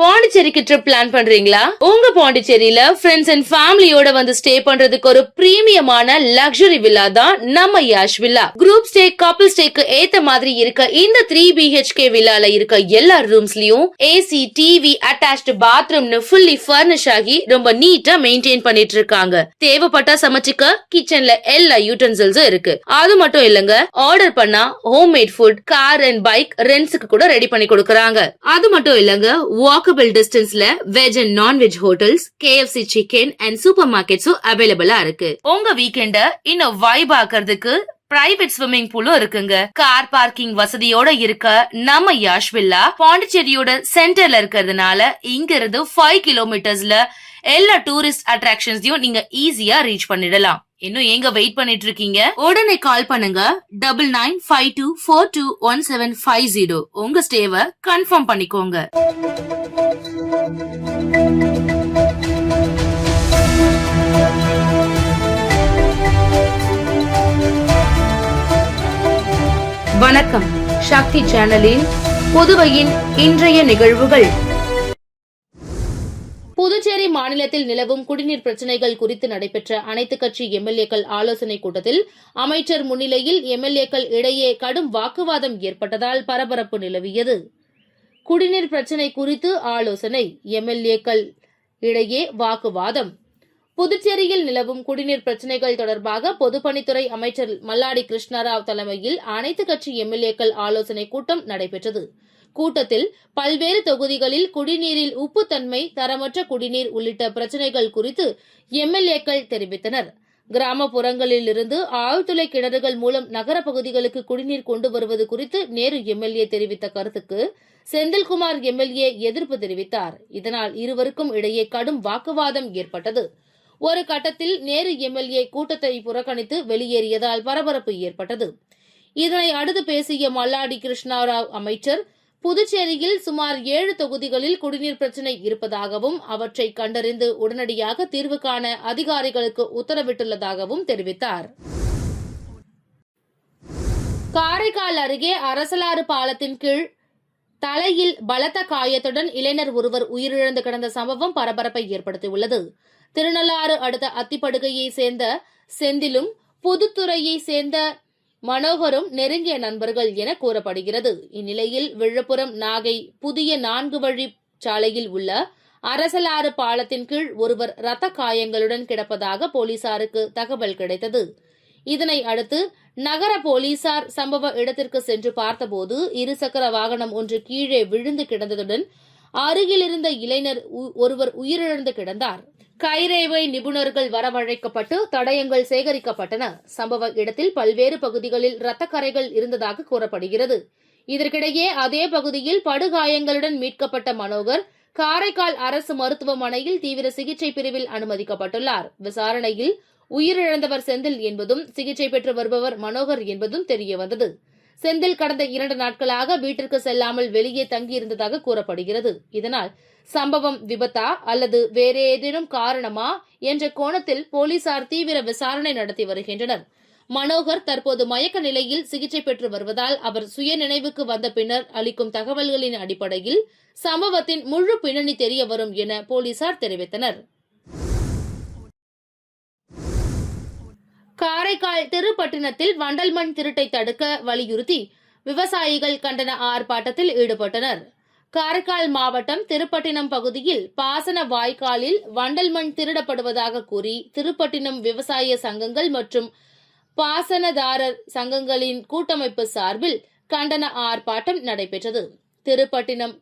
பாண்டிச்சேரிக்கு trip plan பண்றீங்களா? உங்க பாண்டிச்சேரியில ஃப்ரெண்ட்ஸ் அண்ட் ஃபேமிலியோட வந்து ஸ்டே பண்றதுக்கு ஒரு பிரீமியமான லக்ஸுரி வில்லா தான் நம்ம Yash villa. Group stay, couple ஸ்டேக்கு ஏத்த மாதிரி இருக்க இந்த 3 BHK வில்லால இருக்க எல்லா ரூம்ஸ்லயும் ஏசி, டிவி, அட்டாச்ட் பாத்ரூம்னு ஃபுல்லி ஃபர்னிஷ் ஆகி ரொம்ப நீட்டா மெயின்டைன் பண்ணிட்டு இருக்காங்க. தேவைப்பட்டா சமைச்சுக்க கிச்சன்ல எல்லா யூட்டன்சில்ஸும் இருக்கு. அது மட்டும் இல்லங்க, ஆர்டர் பண்ணா homemade food, car and bike ரெண்ட்ஸ்க்கு கூட ரெடி பண்ணி கொடுக்கறாங்க. அது மட்டும் இல்லங்க, வாக்கபிள் டிஸ்டன்ஸ்ல veg and non veg hotels, KFC chicken and super மார்க்கெட்ஸும் அவைலபிளா இருக்கு. உங்க வீக்கெண்ட இன்னும் வைப் ஆக்குறதுக்கு பிரைவேட் ஸ்விம்மிங் பூலும் இருக்குங்க. கார் பார்க்கிங் வசதியோட இருக்க நம்ம யாஷ் வில்லா பாண்டிச்சேரியோட சென்டர்ல இருக்கிறதுனால இங்க இருந்து 5 கிலோமீட்டர்ஸ்ல எல்லா டூரிஸ்ட் அட்ராக்ஷன்ஸையும் நீங்க ஈஸியா ரீச் பண்ணிடலாம். இன்னும் எங்க வெயிட் பண்ணிட்டு இருக்கீங்க? உடனே கால் பண்ணுங்க 9952421750. உங்க ஸ்டேவை கன்ஃபார்ம் பண்ணிக்கோங்க. வணக்கம். சக்தி சேனலின் புதுவையின் இன்றைய நிகழ்வுகள். புதுச்சேரி மாநிலத்தில் நிலவும் குடிநீர் பிரச்சினைகள் குறித்து நடைபெற்ற அனைத்துக் கட்சி எம்எல்ஏக்கள் ஆலோசனைக் கூட்டத்தில் அமைச்சர் முன்னிலையில் எம்எல்ஏக்கள் இடையே கடும் வாக்குவாதம் ஏற்பட்டதால் பரபரப்பு நிலவியது. குடிநீர் பிரச்சினை குறித்து ஆலோசனை, எம்எல்ஏக்கள் இடையே வாக்குவாதம். புதுச்சேரியில் நிலவும் குடிநீர் பிரச்சினைகள் தொடர்பாக பொதுப்பணித்துறை அமைச்சர் மல்லாடி கிருஷ்ணராவ் தலைமையில் அனைத்துக் கட்சி எம்எல்ஏக்கள் ஆலோசனைக் கூட்டம் நடைபெற்றது. கூட்டத்தில் பல்வேறு தொகுதிகளில் குடிநீரில் உப்புத்தன்மை, தரமற்ற குடிநீர் உள்ளிட்ட பிரச்சினைகள் குறித்து எம்எல்ஏக்கள் தெரிவித்தனர். கிராமப்புறங்களிலிருந்து ஆழ்துளை கிணறுகள் மூலம் நகர பகுதிகளுக்கு குடிநீர் கொண்டு வருவது குறித்து நேரு எம்எல்ஏ தெரிவித்த கருத்துக்கு செந்தில்குமார் எம்எல்ஏ எதிர்ப்பு தெரிவித்தார். இதனால் இருவருக்கும் இடையே கடும் வாக்குவாதம் ஏற்பட்டது. ஒரு கட்டத்தில் நேரு எம்எல்ஏ கூட்டத்தை புறக்கணித்து வெளியேறியதால் பரபரப்பு ஏற்பட்டது. இதனை அடுத்து பேசிய மல்லாடி கிருஷ்ணராவ் அமைச்சர், புதுச்சேரியில் சுமார் 7 தொகுதிகளில் குடிநீர் பிரச்சினை இருப்பதாகவும் அவற்றை கண்டறிந்து உடனடியாக தீர்வு காண அதிகாரிகளுக்கு உத்தரவிட்டுள்ளதாகவும் தெரிவித்தார். காரைக்கால் அருகே அரசலாறு பாலத்தின் கீழ் தலையில் பலத்த காயத்துடன் இளைஞர் ஒருவர் உயிரிழந்து கிடந்த சம்பவம் பரபரப்பை ஏற்படுத்தியுள்ளது. திருநள்ளாறு அடுத்த அத்திப்படுகையை சேர்ந்த செந்திலும் புதுத்துறையை சேர்ந்த மனோகரும் நெருங்கிய நண்பர்கள் என கூறப்படுகிறது. இந்நிலையில் விழுப்புரம் நாகை புதிய 4 வழி சாலையில் உள்ள அரசலாறு பாலத்தின் கீழ் ஒருவர் ரத்த காயங்களுடன் கிடப்பதாக போலீசாருக்கு தகவல் கிடைத்தது. இதனை அடுத்து நகர போலீசார் சம்பவ இடத்திற்கு சென்று பார்த்தபோது இருசக்கர வாகனம் ஒன்று கீழே விழுந்து கிடந்ததுடன் அருகில் இருந்த இளைஞர் ஒருவர் உயிரிழந்து கிடந்தார். கைரேகை நிபுணர்கள் வரவழைக்கப்பட்டு தடயங்கள் சேகரிக்கப்பட்டன. சம்பவ இடத்தில் பல்வேறு பகுதிகளில் ரத்தக்கரைகள் இருந்ததாக கூறப்படுகிறது. இதற்கிடையே அதே பகுதியில் படுகாயங்களுடன் மீட்கப்பட்ட மனோகர் காரைக்கால் அரசு மருத்துவமனையில் தீவிர சிகிச்சை பிரிவில் அனுமதிக்கப்பட்டுள்ளார். விசாரணையில் உயிரிழந்தவர் செந்தில் என்பதும் சிகிச்சை பெற்று வருபவர் மனோகர் என்பதும் தெரியவந்தது. செந்தில் கடந்த 2 நாட்களாக வீட்டிற்கு செல்லாமல் வெளியே தங்கியிருந்ததாக கூறப்படுகிறது. இதனால் சம்பவம் விபத்தா அல்லது வேறு ஏதேனும் காரணமா என்ற கோணத்தில் போலீசார் தீவிர விசாரணை நடத்தி வருகின்றனர். மனோகர் தற்போது மயக்க நிலையில் சிகிச்சை பெற்று வருவதால் அவர் சுய நினைவுக்கு வந்த பின்னர் அளிக்கும் தகவல்களின் அடிப்படையில் சம்பவத்தின் முழு பின்னணி தெரிய வரும் என போலீசார் தெரிவித்தனர். காரைக்கால் திருப்பட்டினத்தில் வண்டல் மண் திருட்டை தடுக்க வலியுறுத்தி விவசாயிகள் கண்டன ஆர்ப்பாட்டத்தில் ஈடுபட்டனர். காரைக்கால் மாவட்டம் திருப்பட்டினம் பகுதியில் பாசன வாய்க்காலில் வண்டல் மண் திருடப்படுவதாக கூறி திருப்பட்டினம் விவசாய சங்கங்கள் மற்றும் பாசனதாரர் சங்கங்களின் கூட்டமைப்பு சார்பில் கண்டன ஆர்ப்பாட்டம் நடைபெற்றது. திருப்பட்டினம்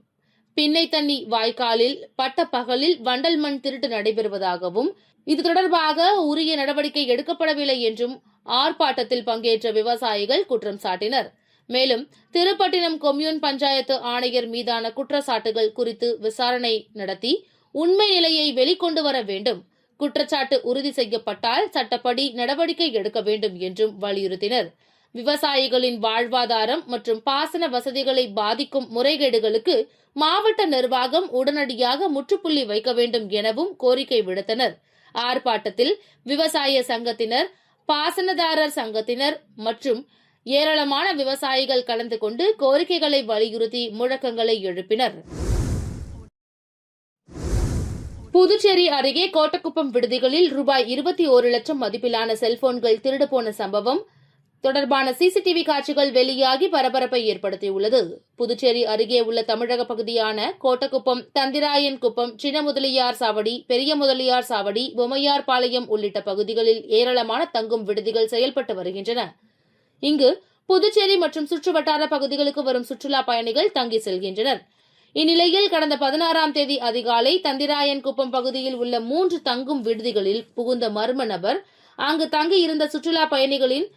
பின்னைத்தண்ணி வாய்க்காலில் பட்டப்பகலில் வண்டல் மண் திருட்டு நடைபெறுவதாகவும் இது தொடர்பாக உரிய நடவடிக்கை எடுக்கப்படவில்லை என்றும் ஆர்ப்பாட்டத்தில் பங்கேற்ற விவசாயிகள் குற்றம் சாட்டினர். மேலும் திருப்பட்டினம் கொம்யூன் பஞ்சாயத்து ஆணையர் மீதான குற்றச்சாட்டுகள் குறித்து விசாரணை நடத்தி உண்மை நிலையை வெளிக்கொண்டு வர வேண்டும், குற்றச்சாட்டு உறுதி செய்யப்பட்டால் சட்டப்படி நடவடிக்கை எடுக்க வேண்டும் என்றும் வலியுறுத்தினர். விவசாயிகளின் வாழ்வாதாரம் மற்றும் பாசன வசதிகளை பாதிக்கும் முறைகேடுகளுக்கு மாவட்ட நிர்வாகம் உடனடியாக முற்றுப்புள்ளி வைக்க வேண்டும் எனவும் கோரிக்கை விடுத்தனர். ஆர்ப்பாட்டத்தில் விவசாய சங்கத்தினர், பாசனதாரர் சங்கத்தினர் மற்றும் ஏராளமான விவசாயிகள் கலந்து கொண்டு கோரிக்கைகளை வலியுறுத்தி முழக்கங்களை எழுப்பினர். புதுச்சேரி அருகே கோட்டக்குப்பம் விடுதிகளில் ரூபாய் 21 லட்சம் மதிப்பிலான செல்போன்கள் திருடுபோன சம்பவம் தொடர்பான சிசிடிவி காட்சிகள் வெளியாகி பரபரப்பை ஏற்படுத்தியுள்ளது. புதுச்சேரி அருகே உள்ள தமிழக பகுதியான கோட்டக்குப்பம், தந்திராயன்குப்பம், சின்ன முதலியார் சாவடி, பெரிய முதலியார் சாவடி, பொம்மையார்பாளையம் உள்ளிட்ட பகுதிகளில் ஏராளமான தங்கும் விடுதிகள் செயல்பட்டு வருகின்றன. இங்கு புதுச்சேரி மற்றும் சுற்றுவட்டார பகுதிகளுக்கு வரும் சுற்றுலா பயணிகள் தங்கி செல்கின்றனர். இந்நிலையில் கடந்த 16ஆம் தேதி அதிகாலை தந்திராயன்குப்பம் பகுதியில் உள்ள 3 தங்கும் விடுதிகளில் புகுந்த மர்ம நபர் அங்கு தங்கியிருந்த சுற்றுலா பயணிகளின்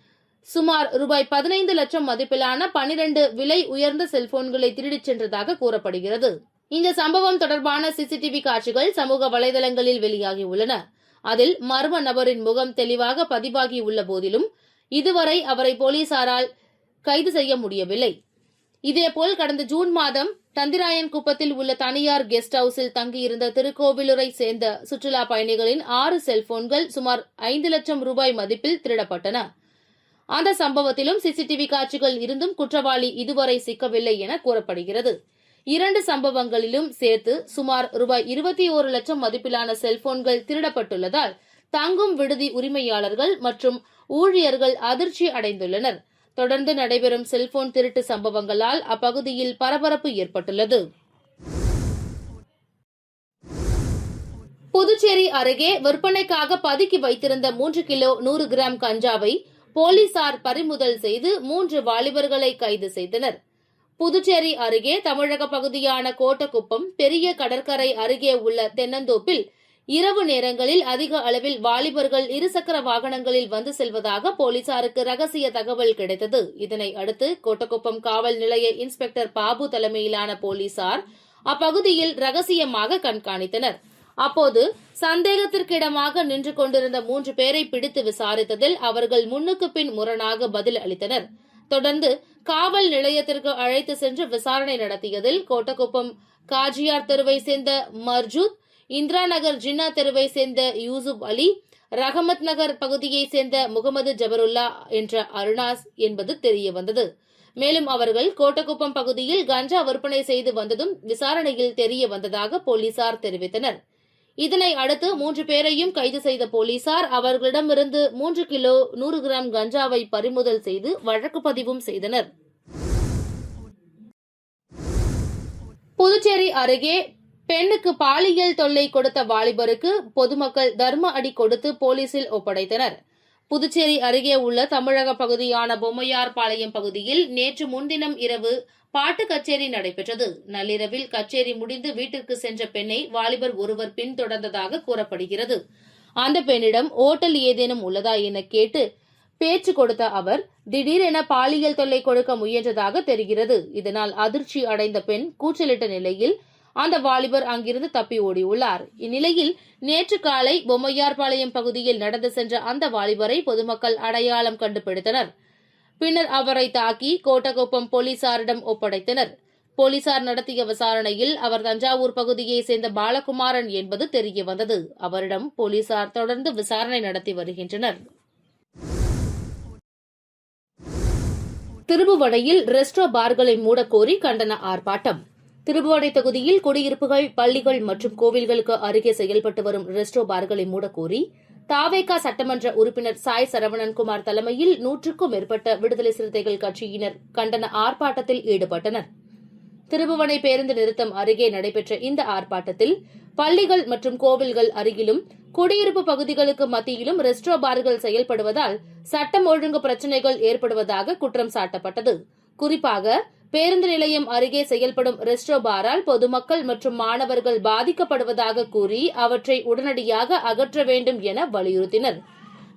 சுமார் ரூபாய் 15 லட்சம் மதிப்பிலான 12 விலை உயர்ந்த செல்போன்களை திருடிச் சென்றதாக கூறப்படுகிறது. இந்த சம்பவம் தொடர்பான சிசிடிவி காட்சிகள் சமூக வலைதளங்களில் வெளியாகியுள்ளன. அதில் மர்ம நபரின் முகம் தெளிவாக பதிவாகியுள்ள போதிலும் இதுவரை அவரை போலீசாரால் கைது செய்ய முடியவில்லை. இதேபோல் கடந்த ஜூன் மாதம் தந்திராயன்குப்பத்தில் உள்ள தனியார் கெஸ்ட் ஹவுஸில் தங்கியிருந்த திருக்கோவிலூரை சேர்ந்த சுற்றுலா பயணிகளின் 6 செல்போன்கள் சுமார் 5 லட்சம் ரூபாய் மதிப்பில் திருடப்பட்டன. அந்த சம்பவத்திலும் சிசிடிவி காட்சிகள் இருந்தும் குற்றவாளி இதுவரை சிக்கவில்லை என கூறப்படுகிறது. 2 சம்பவங்களிலும் சேர்த்து சுமார் ரூபாய் 21 லட்சம் மதிப்பிலான செல்போன்கள் திருடப்பட்டுள்ளதால் தங்கும் விடுதி உரிமையாளர்கள் மற்றும் ஊழியர்கள் அதிர்ச்சி அடைந்துள்ளனர். தொடர்ந்து நடைபெறும் செல்போன் திருட்டு சம்பவங்களால் அப்பகுதியில் பரபரப்பு ஏற்பட்டுள்ளது. புதுச்சேரி அருகே விற்பனைக்காக பதுக்கி வைத்திருந்த 3 கிலோ 100 கிராம் கஞ்சாவை போலீசார் பறிமுதல் செய்து 3 வாலிபர்களை கைது செய்தனர். புதுச்சேரி அருகே தமிழக பகுதியான கோட்டக்குப்பம் பெரிய கடற்கரை அருகே உள்ள தென்னந்தோப்பில் இரவு நேரங்களில் அதிக அளவில் வாலிபர்கள் இருசக்கர வாகனங்களில் வந்து செல்வதாக போலீசாருக்கு ரகசிய தகவல் கிடைத்தது. இதனை அடுத்து கோட்டக்குப்பம் காவல் நிலைய இன்ஸ்பெக்டர் பாபு தலைமையிலான போலீசார் அப்பகுதியில் ரகசியமாக கண்காணித்தனர். அப்போது சந்தேகத்திற்கிடமாக நின்று கொண்டிருந்த 3 பேரை பிடித்து விசாரித்ததில் அவர்கள் முன்னுக்கு பின் முரணாக பதில் அளித்தனர். தொடர்ந்து காவல் நிலையத்திற்கு அழைத்து சென்று விசாரணை நடத்தியதில் கோட்டக்குப்பம் காஜியார் தெருவை சேர்ந்த மர்ஜூத், இந்திரா நகர் ஜின்னா தெருவை சேர்ந்த யூசுப் அலி, ரஹமத் நகர் பகுதியைச் சேர்ந்த முகமது ஜபருல்லா என்ற அருணாஸ் என்பது தெரியவந்தது. மேலும் அவர்கள் கோட்டக்குப்பம் பகுதியில் கஞ்சா விற்பனை செய்து வந்ததும் விசாரணையில் தெரிய வந்ததாக போலீசார் தெரிவித்தனர். இதனை அடுத்து 3 பேரையும் கைது செய்த போலீசார் அவர்களிடமிருந்து 3 கிலோ 100 கிராம் கஞ்சாவை பறிமுதல் செய்து வழக்கு பதிவும் செய்தனர். புதுச்சேரி அருகே பெண்ணுக்கு பாலியல் தொல்லை கொடுத்த வாலிபருக்கு பொதுமக்கள் தர்ம அடி கொடுத்து போலீசில் ஒப்படைத்தனர். புதுச்சேரி அருகே உள்ள தமிழக பகுதியான பொம்மையார்பாளையம் பகுதியில் நேற்று முன்தினம் இரவு பாட்டு கச்சேரி நடைபெற்றது. நள்ளிரவில் கச்சேரி முடிந்து வீட்டிற்கு சென்ற பெண்ணை வாலிபர் ஒருவர் பின்தொடர்ந்ததாக கூறப்படுகிறது. அந்த பெண்ணிடம் ஓட்டல் ஏதேனும் உள்ளதா என கேட்டு பேச்சு கொடுத்த அவர் திடீரென பாலியல் தொல்லை கொடுக்க முயன்றதாக தெரிகிறது. இதனால் அதிர்ச்சி அடைந்த பெண் கூச்சலிட்ட நிலையில் அந்த வாலிபர் அங்கிருந்து தப்பி ஓடியுள்ளார். இந்நிலையில் நேற்று காலை பொம்மையார்பாளையம் பகுதியில் நடந்து சென்ற அந்த வாலிபரை பொதுமக்கள் அடையாளம் கண்டுபிடித்தனர். பின்னர் அவரை தாக்கி கோட்டக்குப்பம் போலீசாரிடம் ஒப்படைத்தனர். போலீசார் நடத்திய விசாரணையில் அவர் தஞ்சாவூர் பகுதியைச் சேர்ந்த பாலகுமாரன் என்பது தெரியவந்தது. அவரிடம் போலீசார் தொடர்ந்து விசாரணை நடத்தி வருகின்றனர். திருபுவனையில் ரெஸ்டோ பார்களை மூடக்கோரி கண்டன ஆர்ப்பாட்டம். திருபுவனை தொகுதியில் குடியிருப்புகள், பள்ளிகள் மற்றும் கோவில்களுக்கு அருகே செயல்பட்டு வரும் ரெஸ்டோ பார்களை மூடக்கோரி தாவேகா சட்டமன்ற உறுப்பினர் சாய் சரவணன்குமார் தலைமையில் 100க்கும் மேற்பட்ட விடுதலை சிறுத்தைகள் கட்சியினர் கண்டன ஆர்ப்பாட்டத்தில் ஈடுபட்டனர். திருபுவனை பேருந்து நிறுத்தம் அருகே நடைபெற்ற இந்த ஆர்ப்பாட்டத்தில் பள்ளிகள் மற்றும் கோவில்கள் அருகிலும் குடியிருப்பு பகுதிகளுக்கு மத்தியிலும் ரெஸ்டோ பார்கள் செயல்படுவதால் சட்டம் ஒழுங்கு பிரச்சினைகள் ஏற்படுவதாக குற்றம் சாட்டப்பட்டது. குறிப்பாக பேருந்து நிலையம் அருகே செயல்படும் ரெஸ்டோ பாரால் பொதுமக்கள் மற்றும் மாணவர்கள் பாதிக்கப்படுவதாக கூறி அவற்றை உடனடியாக அகற்ற வேண்டும் என வலியுறுத்தினர்.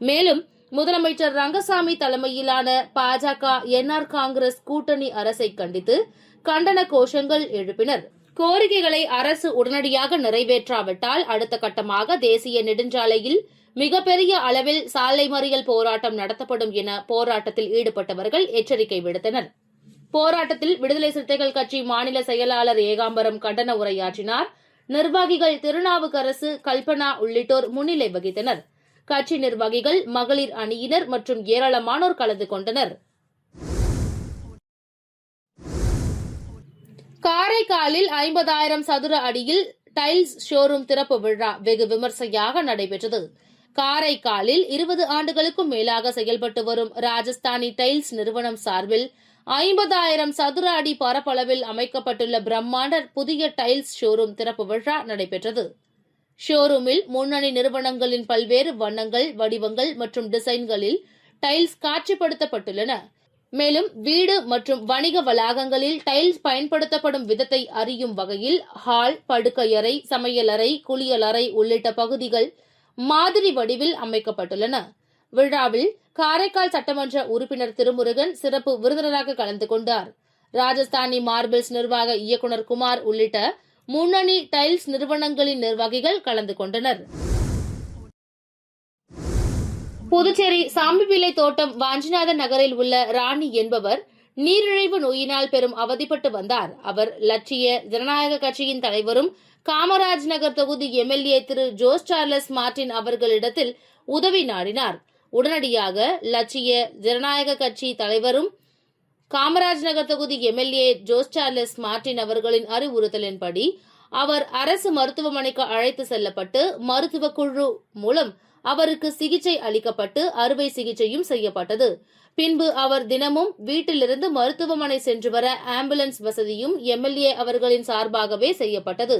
மேலும் முதலமைச்சர் ரங்கசாமி தலைமையிலான பாஜக, என்ஆர் காங்கிரஸ் கூட்டணி அரசை கண்டித்து கண்டன கோஷங்கள் எழுப்பினர். கோரிக்கைகளை அரசு உடனடியாக நிறைவேற்றாவிட்டால் அடுத்த கட்டமாக தேசிய நெடுஞ்சாலையில் மிகப்பெரிய அளவில் சாலை மறியல் போராட்டம் நடத்தப்படும் என போராட்டத்தில் ஈடுபட்டவர்கள் எச்சரிக்கை விடுத்தனர். போராட்டத்தில் விடுதலை சிறுத்தைகள் கட்சி மாநில செயலாளர் ஏகாம்பரம் கண்டன உரையாற்றினார். நிர்வாகிகள் திருநாவுக்கரசு, கல்பனா உள்ளிட்டோர் முன்னிலை வகித்தனர். கட்சி நிர்வாகிகள், மகளிர் அணியினர் மற்றும் ஏராளமானோர் கலந்து கொண்டனர். காரைக்காலில் 50,000 சதுர அடியில் டைல்ஸ் ஷோரூம் திறப்பு விழா வெகு விமர்சையாக நடைபெற்றது. காரைக்காலில் 20 ஆண்டுகளுக்கும் மேலாக செயல்பட்டு வரும் ராஜஸ்தானி டைல்ஸ் நிறுவனம் சார்பில் 50,000 சதுர அடி பரப்பளவில் அமைக்கப்பட்டுள்ள பிரம்மாண்ட புதிய டைல்ஸ் ஷோரூம் திறப்பு விழா நடைபெற்றது. ஷோரூமில் முன்னணி நிறுவனங்களின் பல்வேறு வண்ணங்கள், வடிவங்கள் மற்றும் டிசைன்களில் டைல்ஸ் காட்சிப்படுத்தப்பட்டுள்ளன. மேலும் வீடு மற்றும் வணிக வளாகங்களில் டைல்ஸ் பயன்படுத்தப்படும் விதத்தை அறியும் வகையில் ஹால், படுக்கையறை, சமையலறை, குளியலறை உள்ளிட்ட பகுதிகள் மாதிரி வடிவில் அமைக்கப்பட்டுள்ளன. விழாவில் காரைக்கால் சட்டமன்ற உறுப்பினர் திருமுருகன் சிறப்பு விருந்தினராக கலந்து கொண்டார். ராஜஸ்தானி மார்பிள்ஸ் நிர்வாக இயக்குநர் குமார் உள்ளிட்ட முன்னணி டைல்ஸ் நிறுவனங்களின் நிர்வாகிகள் கலந்து கொண்டனர். புதுச்சேரி சாம்பிவிளை தோட்டம் வாஞ்சிநாதன் நகரில் உள்ள ராணி என்பவர் நீரிழிவு நோயினால் பெரும் அவதிப்பட்டு வந்தார். அவர் லட்சிய ஜனநாயக கட்சியின் தலைவரும் காமராஜ் நகர் தொகுதி எம்எல்ஏ திரு ஜோஸ் சார்லஸ் மார்டின் அவர்களிடத்தில் உதவி நாடினார். உடனடியாக லட்சிய ஜனநாயக கட்சி தலைவரும் காமராஜ் நகர் தொகுதி எம்எல்ஏ ஜோஸ் சார்லஸ் மார்டின் அவர்களின் அறிவுறுத்தலின்படி அவர் அரசு மருத்துவமனைக்கு அழைத்து செல்லப்பட்டு மருத்துவ குழு மூலம் அவருக்கு சிகிச்சை அளிக்கப்பட்டு அறுவை சிகிச்சையும் செய்யப்பட்டது. பின்பு அவர் தினமும் வீட்டிலிருந்து மருத்துவமனை சென்று வர ஆம்புலன்ஸ் வசதியும் எம்எல்ஏ அவர்களின் சார்பாகவே செய்யப்பட்டது.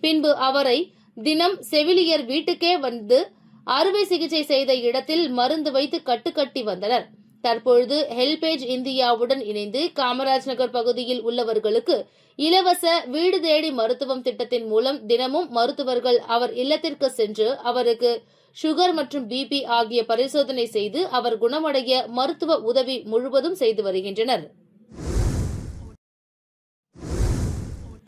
பின்பு அவரை தினம் செவிலியர் வீட்டுக்கே வந்து அறுவை சிகிச்சை செய்த இடத்தில் மருந்து வைத்து கட்டுக்கட்டி வந்தனர். தற்பொழுது ஹெல்பேஜ் இந்தியாவுடன் இணைந்து காமராஜ் நகர் பகுதியில் உள்ளவர்களுக்கு இலவச வீடு தேடி மருத்துவம் திட்டத்தின் மூலம் தினமும் மருத்துவர்கள் அவர் இல்லத்திற்கு சென்று அவருக்கு சுகர் மற்றும் பிபி ஆகிய பரிசோதனை செய்து அவர் குணமடைய மருத்துவ உதவி முழுவதும் செய்து வருகின்றனர்.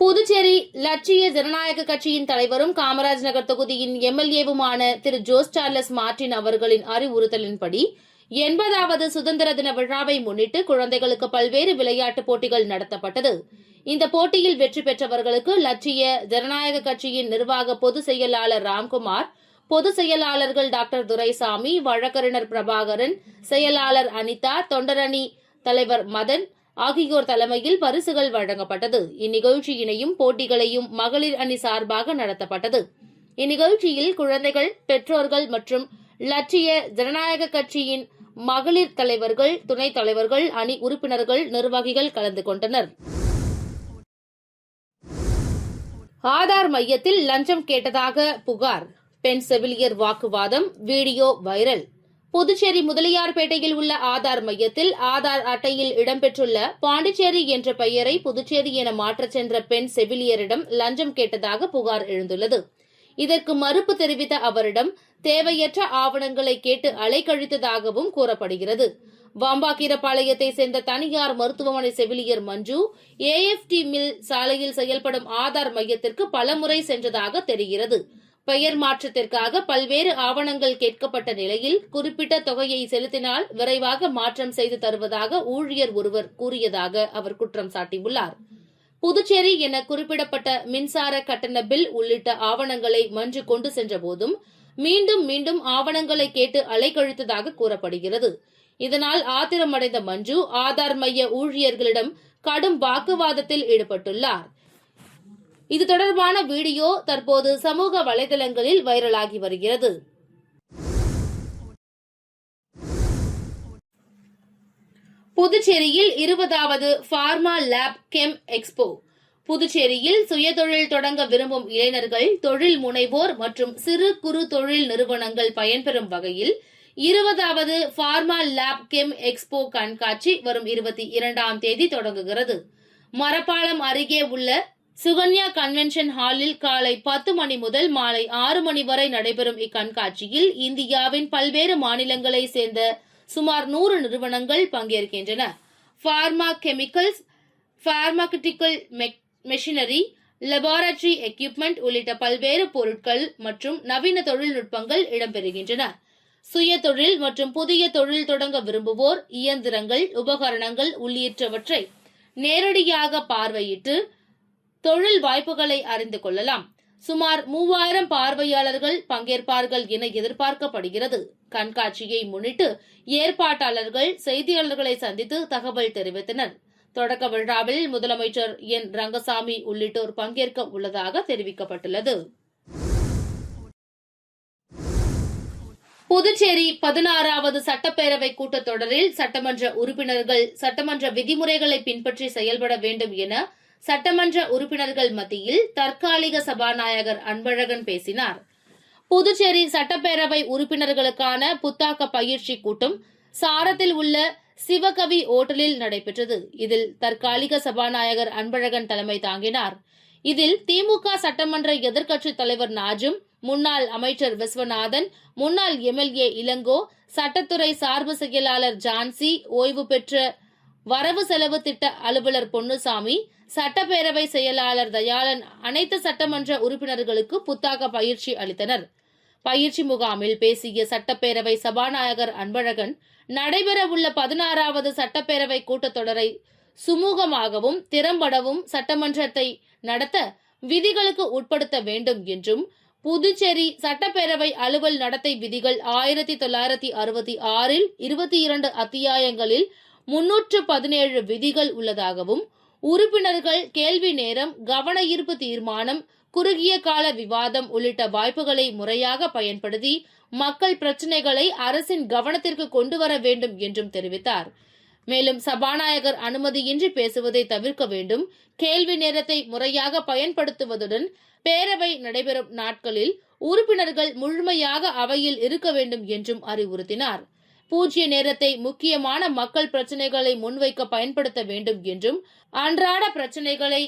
புதுச்சேரி லட்சிய ஜனநாயக கட்சியின் தலைவரும் காமராஜ் நகர் தொகுதியின் எம்எல்ஏவுமான திரு ஜோஸ் சார்லஸ் மார்டின் அவர்களின் அறிவுறுத்தலின்படி 80வது சுதந்திர தின விழாவை முன்னிட்டு குழந்தைகளுக்கு பல்வேறு விளையாட்டுப் போட்டிகள் நடத்தப்பட்டது. இந்த போட்டியில் வெற்றி பெற்றவர்களுக்கு லட்சிய ஜனநாயக கட்சியின் நிர்வாக பொதுச் செயலாளர் ராம்குமார், பொதுச் செயலாளர்கள் டாக்டர் துரைசாமி, வழக்கறிஞர் பிரபாகரன், செயலாளர் அனிதா, தொண்டரணி தலைவர் மதன் ஆகியோர் தலைமையில் பரிசுகள் வழங்கப்பட்டது. இந்நிகழ்ச்சியினையும் போட்டிகளையும் மகளிர் அணி சார்பாக நடத்தப்பட்டது. இந்நிகழ்ச்சியில் குழந்தைகள், பெற்றோர்கள் மற்றும் லட்சிய ஜனநாயக கட்சியின் மகளிர் தலைவர்கள், துணைத் தலைவர்கள், அணி உறுப்பினர்கள், நிர்வாகிகள் கலந்து கொண்டனர். ஆதார் மையத்தில் லஞ்சம் கேட்டதாக புகார், பெண் செவிலியர் வாக்குவாதம், வீடியோ வைரல். புதுச்சேரி முதலியார்பேட்டையில் உள்ள ஆதார் மையத்தில் ஆதார் அட்டையில் இடம்பெற்றுள்ள பாண்டிச்சேரி என்ற பெயரை புதுச்சேரி என மாற்றச் சென்ற பெண் செவிலியரிடம் லஞ்சம் கேட்டதாக புகார் எழுந்துள்ளது. இதற்கு மறுப்பு தெரிவித்த அவரிடம் தேவையற்ற ஆவணங்களை கேட்டு அலைக்கழித்ததாகவும் கூறப்படுகிறது. வாம்பாக்கீரப்பாளையத்தை சேர்ந்த தனியார் மருத்துவமனை செவிலியர் மஞ்சு ஏஎஃப்டி மில் சாலையில் செயல்படும் ஆதார் மையத்திற்கு பலமுறை சென்றதாக தெரிகிறது. பெயர் மாற்றத்திற்காக பல்வேறு ஆவணங்கள் கேட்கப்பட்ட நிலையில் குறிப்பிட்ட தொகையை செலுத்தினால் விரைவாக மாற்றம் செய்து தருவதாக ஊழியர் ஒருவர் கூறியதாக அவர் குற்றம் சாட்டியுள்ளார். புதுச்சேரி என குறிப்பிடப்பட்ட மின்சார கட்டண பில் உள்ளிட்ட ஆவணங்களை மஞ்சு கொண்டு சென்றபோதும் மீண்டும் மீண்டும் ஆவணங்களை கேட்டு அலைக்கழித்ததாக கூறப்படுகிறது. இதனால் ஆத்திரமடைந்த மஞ்சு ஆதார் மைய ஊழியர்களிடம் கடும் வாக்குவாதத்தில் ஈடுபட்டுள்ளார். இது தொடர்பான வீடியோ தற்போது சமூக வலைதளங்களில் வைரலாகி வருகிறது. புதுச்சேரியில் 20வது பார்மா லேப் கெம் எக்ஸ்போ. புதுச்சேரியில் சுயதொழில் தொடங்க விரும்பும் இளைஞர்கள், தொழில் முனைவோர் மற்றும் சிறு குறு தொழில் நிறுவனங்கள் பயன்பெறும் வகையில் 20வது பார்மா லேப் கெம் எக்ஸ்போ கண்காட்சி வரும் 22ஆம் தேதி தொடங்குகிறது. மரப்பாலம் அருகே உள்ள சுகன்யா கன்வென்ஷன் ஹாலில் காலை 10 மணி முதல் மாலை 6 மணி வரை நடைபெறும் இக்கண்காட்சியில் இந்தியாவின் பல்வேறு மாநிலங்களை சேர்ந்த சுமார் 100 நிறுவனங்கள் பங்கேற்கின்றன. Pharma chemicals, pharmaceutical machinery, laboratory equipment உள்ளிட்ட பல்வேறு பொருட்கள் மற்றும் நவீன தொழில்நுட்பங்கள் இடம்பெறுகின்றன. சுய தொழில் மற்றும் புதிய தொழில் தொடங்க விரும்புவோர் இயந்திரங்கள், உபகரணங்கள் உள்ளிட்டவற்றை நேரடியாக பார்வையிட்டு தொழில் வாய்ப்புகளை அறிந்து கொள்ளலாம். சுமார் 3000 பார்வையாளர்கள் பங்கேற்பார்கள் என எதிர்பார்க்கப்படுகிறது. கண்காட்சியை முன்னிட்டு ஏற்பாட்டாளர்கள் செய்தியாளர்களை சந்தித்து தகவல் தெரிவித்தனர். தொடக்க விழாவில் முதலமைச்சர் என் ரங்கசாமி உள்ளிட்டோர் பங்கேற்க உள்ளதாக தெரிவிக்கப்பட்டுள்ளது. புதுச்சேரி 16வது சட்டப்பேரவை கூட்டத்தொடரில் சட்டமன்ற உறுப்பினர்கள் சட்டமன்ற விதிமுறைகளை பின்பற்றி செயல்பட வேண்டும் என சட்டமன்ற உறுப்பினர்கள் மத்தியில் தற்காலிக சபாநாயகர் அன்பழகன் பேசினார். புதுச்சேரி சட்டப்பேரவை உறுப்பினர்களுக்கான புத்தாக்க பயிற்சி கூட்டம் சாரத்தில் உள்ள சிவகவி ஓட்டலில் நடைபெற்றது. இதில் தற்காலிக சபாநாயகர் அன்பழகன் தலைமை தாங்கினார். இதில் திமுக சட்டமன்ற எதிர்க்கட்சித் தலைவர் நாஜும், முன்னாள் அமைச்சர் விஸ்வநாதன், முன்னாள் எம்எல்ஏ இளங்கோ, சட்டத்துறை சார்பு செயலாளர் ஜான்சி, ஓய்வு பெற்ற வரவு செலவு திட்ட அலுவலர் பொன்னுசாமி, சட்டப்பேரவை செயலாளர் தயாளன் அனைத்து சட்டமன்ற உறுப்பினர்களுக்கு புத்தாக்க பயிற்சி அளித்தனர். பயிற்சி முகாமில் பேசிய சட்டப்பேரவை சபாநாயகர் அன்பழகன், நடைபெறவுள்ள 16வது சட்டப்பேரவை கூட்டத்தொடரை சுமூகமாகவும் திறம்படவும் சட்டமன்றத்தை நடத்த விதிகளுக்கு உட்படுத்த வேண்டும் என்றும், புதுச்சேரி சட்டப்பேரவை அலுவல் நடத்தை விதிகள் 1966 22 அத்தியாயங்களில் 317 விதிகள் உள்ளதாகவும், உறுப்பினர்கள் கேள்வி நேரம், கவன ஈர்ப்பு தீர்மானம், குறுகிய கால விவாதம் உள்ளிட்ட வாய்ப்புகளை முறையாக பயன்படுத்தி மக்கள் பிரச்சினைகளை அரசின் கவனத்திற்கு கொண்டுவர வேண்டும் என்றும் தெரிவித்தார். மேலும் சபாநாயகர் அனுமதியின்றி பேசுவதை தவிர்க்க வேண்டும், கேள்வி நேரத்தை முறையாக பயன்படுத்துவதுடன் பேரவை நடைபெறும் நாட்களில் உறுப்பினர்கள் முழுமையாக அவையில் இருக்க வேண்டும் என்றும் அறிவுறுத்தினார். பூஜ்ய நேரத்தை முக்கியமான மக்கள் பிரச்சினைகளை முன்வைக்க பயன்படுத்த வேண்டும் என்றும், அன்றாட பிரச்சினைகளை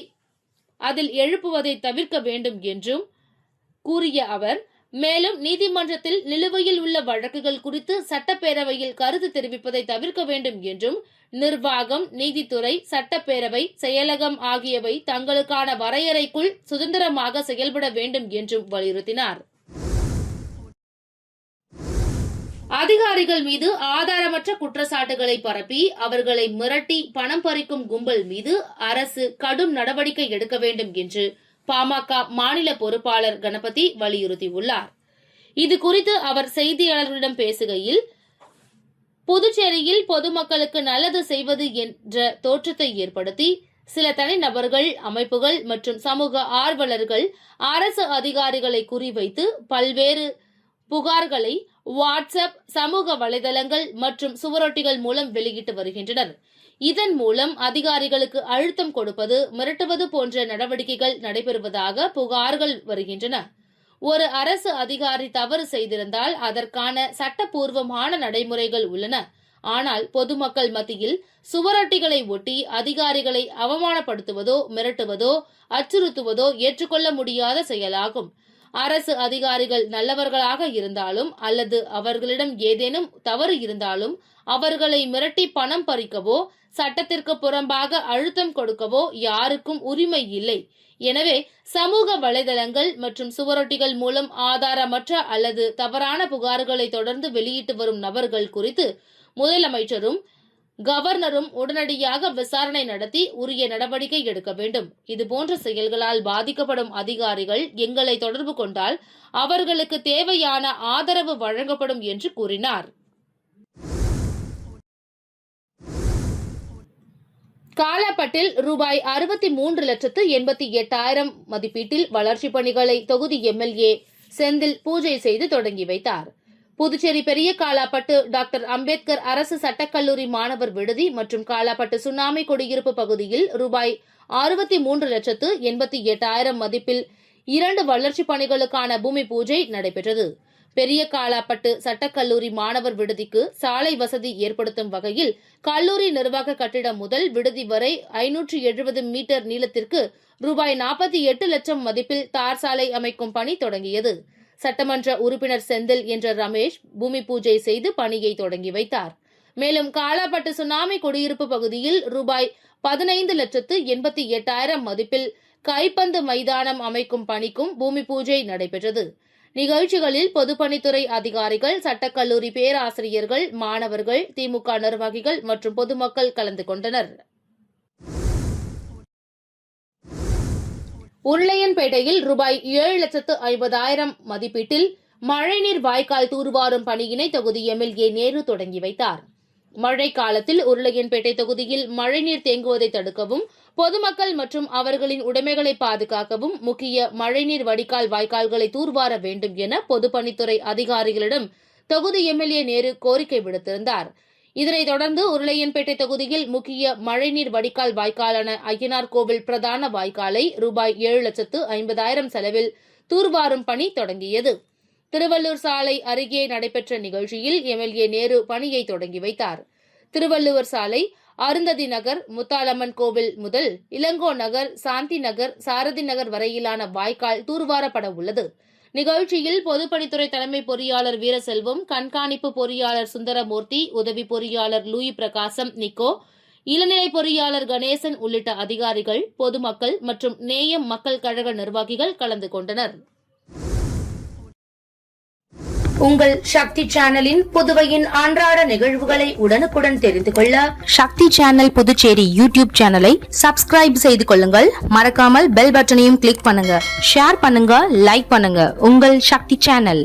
அதில் எழுப்புவதை தவிர்க்க வேண்டும் என்றும் கூறிய அவர், மேலும் நீதிமன்றத்தில் நிலுவையில் உள்ள வழக்குகள் குறித்து சட்டப்பேரவையில் கருத்து தெரிவிப்பதை தவிர்க்க வேண்டும் என்றும், நிர்வாகம், நீதித்துறை, சட்டப்பேரவை, செயலகம் ஆகியவை தங்களுக்கான வரையறைக்குள் சுதந்திரமாக செயல்பட வேண்டும் என்றும் வலியுறுத்தினார். அதிகாரிகள் மீது ஆதாரமற்ற குற்றச்சாட்டுகளை பரப்பி அவர்களை மிரட்டி பணம் பறிக்கும் கும்பல் மீது அரசு கடும் நடவடிக்கை எடுக்க வேண்டும் என்று பாமக மாநில பொறுப்பாளர் கணபதி வலியுறுத்தியுள்ளார். இதுகுறித்து அவர் செய்தியாளர்களிடம் பேசுகையில், புதுச்சேரியில் பொதுமக்களுக்கு நல்லது செய்வது என்ற தோற்றத்தை ஏற்படுத்தி சில தனிநபர்கள், அமைப்புகள் மற்றும் சமூக ஆர்வலர்கள் அரசு அதிகாரிகளை குறிவைத்து பல்வேறு புகார்களை வாட்ஸ்அப், சமூக வலைதளங்கள் மற்றும் சுவரொட்டிகள் மூலம் வெளியிட்டு வருகின்றனர். இதன் மூலம் அதிகாரிகளுக்கு அழுத்தம் கொடுப்பது, மிரட்டுவது போன்ற நடவடிக்கைகள் நடைபெறுவதாக புகார்கள் வருகின்றன. ஒரு அரசு அதிகாரி தவறு செய்திருந்தால் அதற்கான சட்டப்பூர்வமான நடைமுறைகள் உள்ளன. ஆனால் பொதுமக்கள் மத்தியில் சுவரொட்டிகளை ஒட்டி அதிகாரிகளை அவமானப்படுத்துவதோ, மிரட்டுவதோ, அச்சுறுத்துவதோ ஏற்றுக்கொள்ள முடியாத செயலாகும். அரசு அதிகாரிகள் நல்லவர்களாக இருந்தாலும் அல்லது அவர்களிடம் ஏதேனும் தவறு இருந்தாலும் அவர்களை மிரட்டி பணம் பறிக்கவோ, சட்டத்திற்கு புறம்பாக அழுத்தம் கொடுக்கவோ யாருக்கும் உரிமை இல்லை. எனவே சமூக வலைதளங்கள் மற்றும் சுவரொட்டிகள் மூலம் ஆதாரமற்ற அல்லது தவறான புகார்களை தொடர்ந்து வெளியிட்டு வரும் நபர்கள் குறித்து முதலமைச்சரும் கவர்னரும் உடனடியாக விசாரணை நடத்தி உரிய நடவடிக்கை எடுக்க வேண்டும். இதுபோன்ற செயல்களால் பாதிக்கப்படும் அதிகாரிகள் எங்களை தொடர்பு கொண்டால் அவர்களுக்கு தேவையான ஆதரவு வழங்கப்படும் என்று கூறினார். காலாப்பட்டில் ரூபாய் 63,88,000 மதிப்பீட்டில் வளர்ச்சிப் பணிகளை தொகுதி எம்எல்ஏ செந்தில் பூஜை செய்து தொடங்கி வைத்தார். புதுச்சேரி பெரிய காலாப்பட்டு டாக்டர் அம்பேத்கர் அரசு சட்டக்கல்லூரி மாணவர் விடுதி மற்றும் காலாப்பட்டு சுனாமி குடியிருப்பு பகுதியில் ரூபாய் 63,88,000 மதிப்பில் 2 வளர்ச்சிப் பணிகளுக்கான பூமி பூஜை நடைபெற்றது. பெரிய காலாப்பட்டு சட்டக்கல்லூரி மாணவர் விடுதிக்கு சாலை வசதி ஏற்படுத்தும் வகையில் கல்லூரி நிர்வாக கட்டிடம் முதல் விடுதி வரை 570 மீட்டர் நீளத்திற்கு ரூபாய் 48 லட்சம் மதிப்பில் தார் சாலை அமைக்கும் பணி தொடங்கியது. சட்டமன்ற உறுப்பினர் செந்தில் என்ற ரமேஷ் பூமி பூஜை செய்து பணியை தொடங்கி வைத்தார். மேலும் காலாப்பட்டு சுனாமி குடியிருப்பு பகுதியில் ரூபாய் 15,88,000 மதிப்பில் கைப்பந்து மைதானம் அமைக்கும் பணிக்கும் பூமி பூஜை நடைபெற்றது. நிகழ்ச்சிகளில் பொதுப்பணித்துறை அதிகாரிகள், சட்டக்கல்லூரி பேராசிரியர்கள், மாணவர்கள், திமுக நிர்வாகிகள் மற்றும் பொதுமக்கள் கலந்து கொண்டனர். உருளையன்பேட்டையில் ரூபாய் 7,50,000 மதிப்பீட்டில் மழைநீர் வாய்க்கால் தூர்வாரும் பணியினை தொகுதி எம்எல்ஏ நேரு தொடங்கி வைத்தார். மழை காலத்தில் உருளையன்பேட்டை தொகுதியில் மழைநீர் தேங்குவதை தடுக்கவும், பொதுமக்கள் மற்றும் அவர்களின் உடைமைகளை பாதுகாக்கவும் முக்கிய மழைநீர் வடிகால் வாய்க்கால்களை தூர்வார வேண்டும் என பொதுப்பணித்துறை அதிகாரிகளிடம் தொகுதி எம்எல்ஏ நேரு கோரிக்கை விடுத்திருந்தார். இதனைத் தொடர்ந்து உருளையன்பேட்டை தொகுதியில் முக்கிய மழைநீர் வடிகால் வாய்க்காலான ஐயனார் கோவில் பிரதான வாய்க்காலை ரூபாய் 7,50,000 செலவில் தூர்வாரும் பணி தொடங்கியது. திருவள்ளூர் சாலை அருகே நடைபெற்ற நிகழ்ச்சியில் எம்எல்ஏ நேரு பணியை தொடங்கி வைத்தார். திருவள்ளுவர் சாலை, அருந்ததி நகர், முத்தாலம்மன் கோவில் முதல் இளங்கோ நகர், சாந்தி நகர், சாரதி நகர் வரையிலான வாய்க்கால் தூர்வாரப்பட உள்ளது. நிகழ்ச்சியில் பொதுப்பணித்துறை தலைமை பொறியாளர் வீரசெல்வம், கண்காணிப்பு பொறியாளர் சுந்தரமூர்த்தி, உதவி பொறியாளர் லூயி பிரகாசம் நிக்கோ, இளநிலை பொறியாளர் கணேசன் உள்ளிட்ட அதிகாரிகள், பொதுமக்கள் மற்றும் நேயம் மக்கள் கழக நிர்வாகிகள் கலந்து கொண்டனர். உங்கள் சக்தி சேனலின் புதுவையின் அன்றாட நிகழ்வுகளை உடனுக்குடன் தெரிந்து கொள்ள சக்தி சேனல் புதுச்சேரி யூடியூப் சேனலை சப்ஸ்கிரைப் செய்து கொள்ளுங்கள். மறக்காமல் பெல் பட்டனையும் கிளிக் பண்ணுங்க, ஷேர் பண்ணுங்க, லைக் பண்ணுங்க. உங்கள் சக்தி சேனல்.